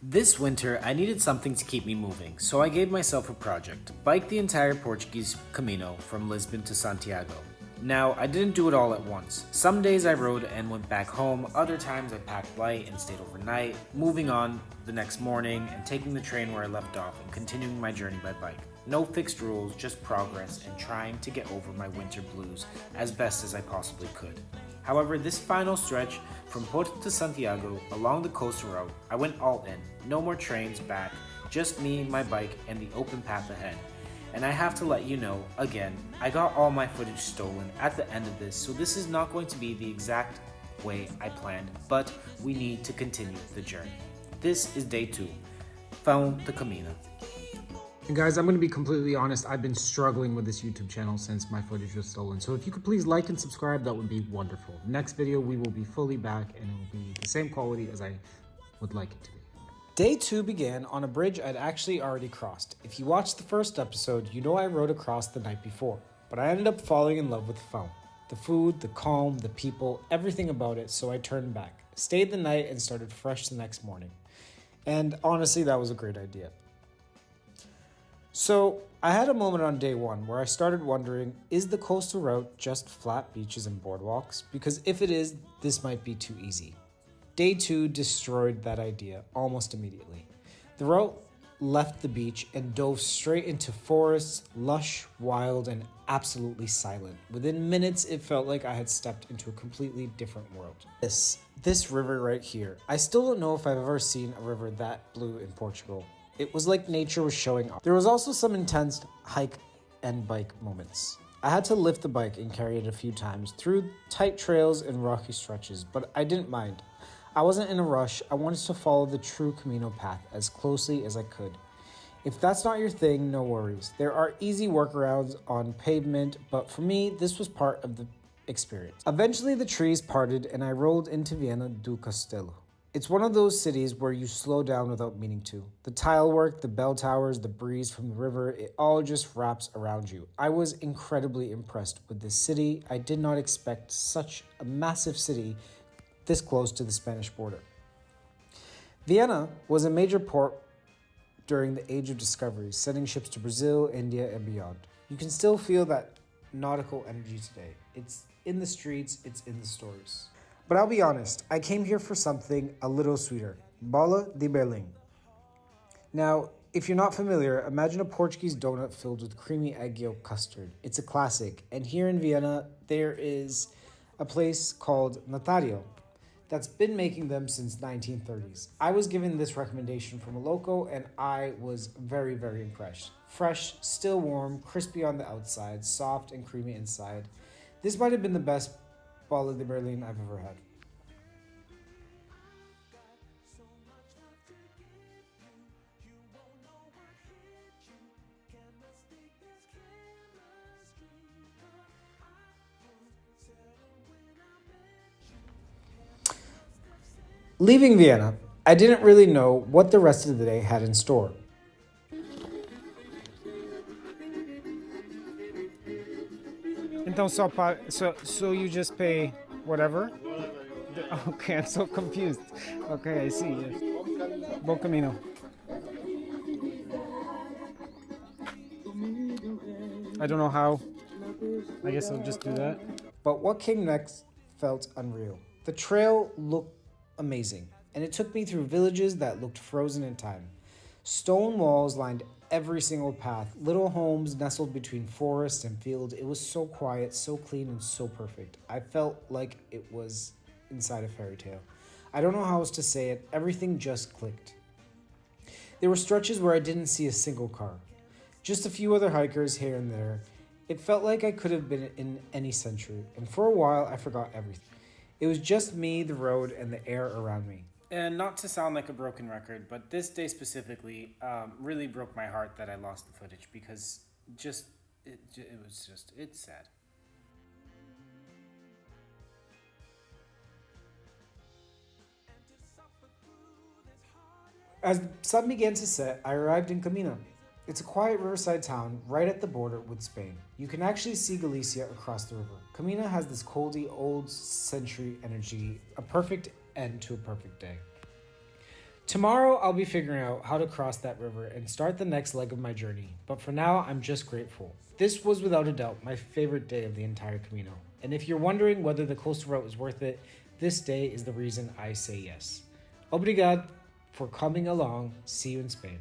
This winter, I needed something to keep me moving, so I gave myself a project: bike the entire Portuguese Camino from Lisbon to Santiago. Now, I didn't do it all at once. Some days I rode and went back home, other times I packed light and stayed overnight, moving on the next morning and taking the train where I left off and continuing my journey by bike. No fixed rules, just progress and trying to get over my winter blues as best as I possibly could. However, this final stretch from Porto to Santiago along the coastal route, I went all in. No more trains back, just me, my bike, and the open path ahead. And I have to let you know, again, I got all my footage stolen at the end of this, so this is not going to be the exact way I planned, but we need to continue the journey. This is day 2, Found the Camino. And guys, I'm going to be completely honest, I've been struggling with this YouTube channel since my footage was stolen. So if you could please like and subscribe, that would be wonderful. Next video, we will be fully back and it will be the same quality as I would like it to be. Day 2 began on a bridge I'd actually already crossed. If you watched the first episode, you know I rode across the night before. But I ended up falling in love with the fountain. The food, the calm, the people, everything about it, so I turned back. Stayed the night and started fresh the next morning. And honestly, that was a great idea. So, I had a moment on day 1 where I started wondering, is the coastal route just flat beaches and boardwalks? Because if it is, this might be too easy. Day 2 destroyed that idea almost immediately. The route left the beach and dove straight into forests, lush, wild, and absolutely silent. Within minutes, it felt like I had stepped into a completely different world. This river right here, I still don't know if I've ever seen a river that blue in Portugal. It was like nature was showing up. There was also some intense hike and bike moments. I had to lift the bike and carry it a few times through tight trails and rocky stretches, but I didn't mind. I wasn't in a rush. I wanted to follow the true Camino path as closely as I could. If that's not your thing, no worries. There are easy workarounds on pavement, but for me, this was part of the experience. Eventually, the trees parted and I rolled into Viana do Castelo. It's one of those cities where you slow down without meaning to. The tile work, the bell towers, the breeze from the river, it all just wraps around you. I was incredibly impressed with this city. I did not expect such a massive city this close to the Spanish border. Viana was a major port during the Age of Discovery, sending ships to Brazil, India, and beyond. You can still feel that nautical energy today. It's in the streets, it's in the stories. But I'll be honest, I came here for something a little sweeter. Bola de Berlim. Now, if you're not familiar, imagine a Portuguese donut filled with creamy egg yolk custard. It's a classic. And here in Vienna, there is a place called Natário that's been making them since 1930s. I was given this recommendation from a local and I was very, very impressed. Fresh, still warm, crispy on the outside, soft and creamy inside. This might have been the best bola de Berlim I've ever had. Leaving Vienna, I didn't really know what the rest of the day had in store. Então so you just pay whatever? Okay, I'm so confused. Okay, I see. Yes. Bom Camino. I don't know how. I guess I'll just do that. But what came next felt unreal. The trail looked amazing, and it took me through villages that looked frozen in time. Stone walls lined every single path, little homes nestled between forest and field. It was so quiet, so clean, and so perfect. I felt like it was inside a fairy tale. I don't know how else to say it, everything just clicked. There were stretches where I didn't see a single car, just a few other hikers here and there. It felt like I could have been in any century, and for a while I forgot everything. It was just me, the road, and the air around me. And not to sound like a broken record, but this day specifically really broke my heart that I lost the footage because it's sad. As the sun began to set, I arrived in Camino. It's a quiet riverside town right at the border with Spain. You can actually see Galicia across the river. Camina has this coldy, old century energy, a perfect end to a perfect day. Tomorrow, I'll be figuring out how to cross that river and start the next leg of my journey, but for now, I'm just grateful. This was without a doubt my favorite day of the entire Camino, and if you're wondering whether the coastal route was worth it, this day is the reason I say yes. Obrigado for coming along. See you in Spain.